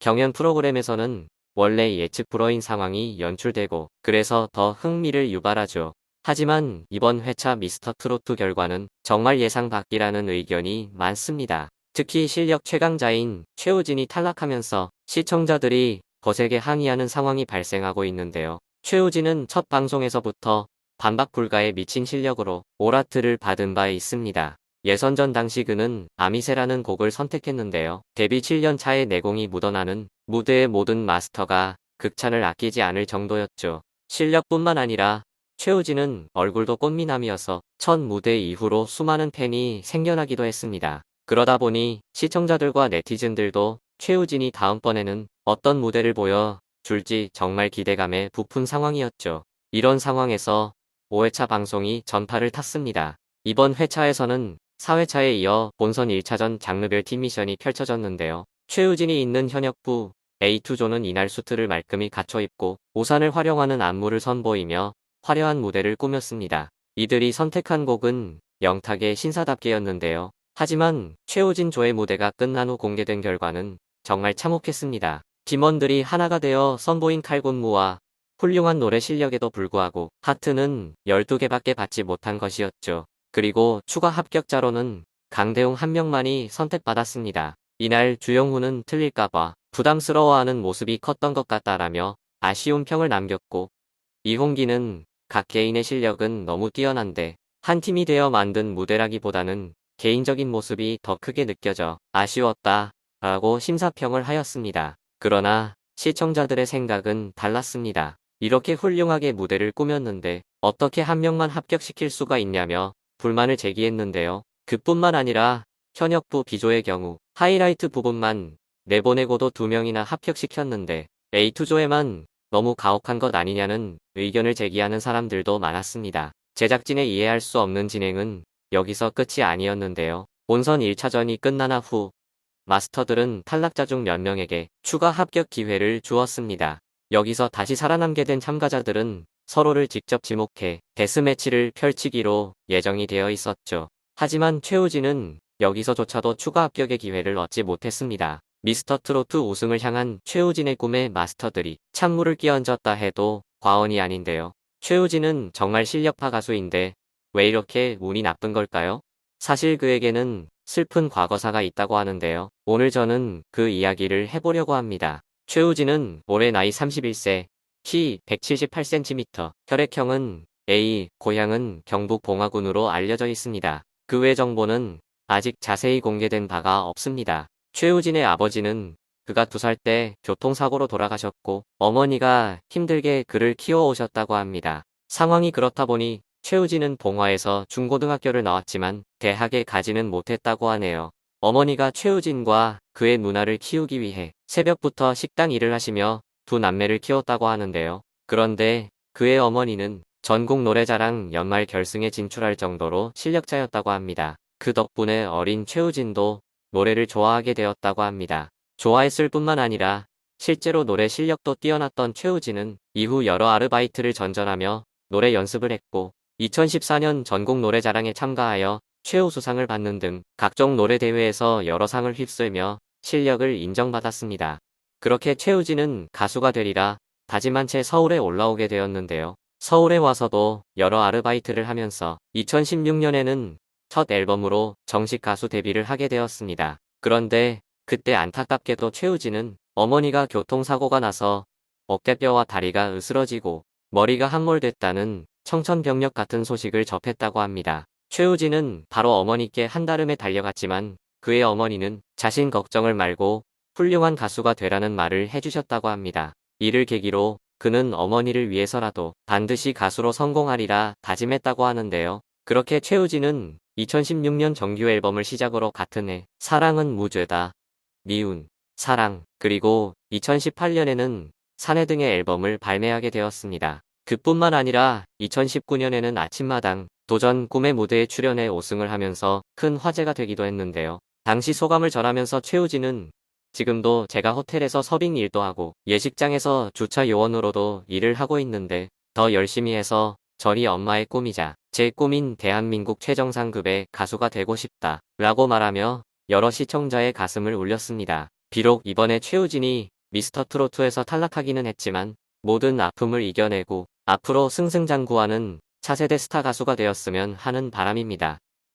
경연 프로그램에서는 원래 예측 불허인 상황이 연출되고 그래서 더 흥미를 유발하죠. 하지만 이번 회차 미스터 트로트 결과는 정말 예상 밖이라는 의견이 많습니다. 특히 실력 최강자인 최우진이 탈락하면서 시청자들이 거세게 항의하는 상황이 발생하고 있는데요. 최우진은 첫 방송에서부터 반박 불가에 미친 실력으로 오라트를 받은 바 있습니다. 예선전 당시 그는 아미세라는 곡을 선택했는데요. 데뷔 7년 차의 내공이 묻어나는 무대의 모든 마스터가 극찬을 아끼지 않을 정도였죠. 실력뿐만 아니라 최우진은 얼굴도 꽃미남이어서 첫 무대 이후로 수많은 팬이 생겨나기도 했습니다. 그러다 보니 시청자들과 네티즌들도 최우진이 다음번에는 어떤 무대를 보여줄지 정말 기대감에 부푼 상황이었죠. 이런 상황에서 5회차 방송이 전파를 탔습니다. 이번 회차에서는 4회차에 이어 본선 1차전 장르별 팀 미션이 펼쳐졌는데요. 최우진이 있는 현역부 A2조는 이날 수트를 말끔히 갖춰 입고 우산을 활용하는 안무를 선보이며 화려한 무대를 꾸몄습니다. 이들이 선택한 곡은 영탁의 신사답게였는데요. 하지만 최우진 조의 무대가 끝난 후 공개된 결과는 정말 참혹했습니다. 팀원들이 하나가 되어 선보인 칼군무와 훌륭한 노래 실력에도 불구하고 하트는 12개밖에 받지 못한 것이었죠. 그리고 추가 합격자로는 강대웅 한 명만이 선택받았습니다. 이날 주영훈은 틀릴까봐 부담스러워하는 모습이 컸던 것 같다라며 아쉬운 평을 남겼고, 이홍기는 각 개인의 실력은 너무 뛰어난데 한 팀이 되어 만든 무대라기보다는 개인적인 모습이 더 크게 느껴져 아쉬웠다 라고 심사평을 하였습니다. 그러나 시청자들의 생각은 달랐습니다. 이렇게 훌륭하게 무대를 꾸몄는데 어떻게 한 명만 합격시킬 수가 있냐며 불만을 제기했는데요. 그뿐만 아니라 현역부 B조의 경우 하이라이트 부분만 내보내고도 2명이나 합격시켰는데 A2조에만 너무 가혹한 것 아니냐는 의견을 제기하는 사람들도 많았습니다. 제작진의 이해할 수 없는 진행은 여기서 끝이 아니었는데요. 본선 1차전이 끝난 후 마스터들은 탈락자 중 몇 명에게 추가 합격 기회를 주었습니다. 여기서 다시 살아남게 된 참가자들은 서로를 직접 지목해 데스매치를 펼치기로 예정이 되어 있었죠. 하지만 최우진은 여기서조차도 추가 합격의 기회를 얻지 못했습니다. 미스터 트로트 우승을 향한 최우진의 꿈에 마스터들이 찬물을 끼얹었다 해도 과언이 아닌데요. 최우진은 정말 실력파 가수인데 왜 이렇게 운이 나쁜 걸까요? 사실 그에게는 슬픈 과거사가 있다고 하는데요. 오늘 저는 그 이야기를 해보려고 합니다. 최우진은 올해 나이 31세, 키 178cm, 혈액형은 A, 고향은 경북 봉화군으로 알려져 있습니다. 그 외 정보는 아직 자세히 공개된 바가 없습니다. 최우진의 아버지는 그가 2살 때 교통사고로 돌아가셨고 어머니가 힘들게 그를 키워오셨다고 합니다. 상황이 그렇다 보니 최우진은 봉화에서 중고등학교를 나왔지만 대학에 가지는 못했다고 하네요. 어머니가 최우진과 그의 누나를 키우기 위해 새벽부터 식당 일을 하시며 2남매를 키웠다고 하는데요. 그런데 그의 어머니는 전국 노래자랑 연말 결승에 진출할 정도로 실력자였다고 합니다. 그 덕분에 어린 최우진도 노래를 좋아하게 되었다고 합니다. 좋아했을 뿐만 아니라 실제로 노래 실력도 뛰어났던 최우진은 이후 여러 아르바이트를 전전하며 노래 연습을 했고 2014년 전국 노래자랑에 참가하여 최우수상을 받는 등 각종 노래 대회에서 여러 상을 휩쓸며 실력을 인정받았습니다. 그렇게 최우진은 가수가 되리라 다짐한 채 서울에 올라오게 되었는데요. 서울에 와서도 여러 아르바이트를 하면서 2016년에는 첫 앨범으로 정식 가수 데뷔를 하게 되었습니다. 그런데 그때 안타깝게도 최우진은 어머니가 교통사고가 나서 어깨뼈와 다리가 으스러지고 머리가 함몰됐다는 청천벽력 같은 소식을 접했다고 합니다. 최우진은 바로 어머니께 한달음에 달려갔지만 그의 어머니는 자신 걱정을 말고 훌륭한 가수가 되라는 말을 해주셨다고 합니다. 이를 계기로 그는 어머니를 위해서라도 반드시 가수로 성공하리라 다짐했다고 하는데요. 그렇게 최우진은 2016년 정규 앨범을 시작으로 같은 해 사랑은 무죄다, 미운, 사랑, 그리고 2018년에는 사내 등의 앨범을 발매하게 되었습니다. 그뿐만 아니라 2019년에는 아침마당 도전 꿈의 무대에 출연해 5승을 하면서 큰 화제가 되기도 했는데요. 당시 소감을 전하면서 최우진은 지금도 제가 호텔에서 서빙 일도 하고 예식장에서 주차 요원으로도 일을 하고 있는데 더 열심히 해서 저희 엄마의 꿈이자 제 꿈인 대한민국 최정상급의 가수가 되고 싶다 라고 말하며 여러 시청자의 가슴을 울렸습니다. 비록 이번에 최우진이 미스터 트로트에서 탈락하기는 했지만 모든 아픔을 이겨내고 앞으로 승승장구하는 차세대 스타 가수가 되었으면 하는 바람입니다.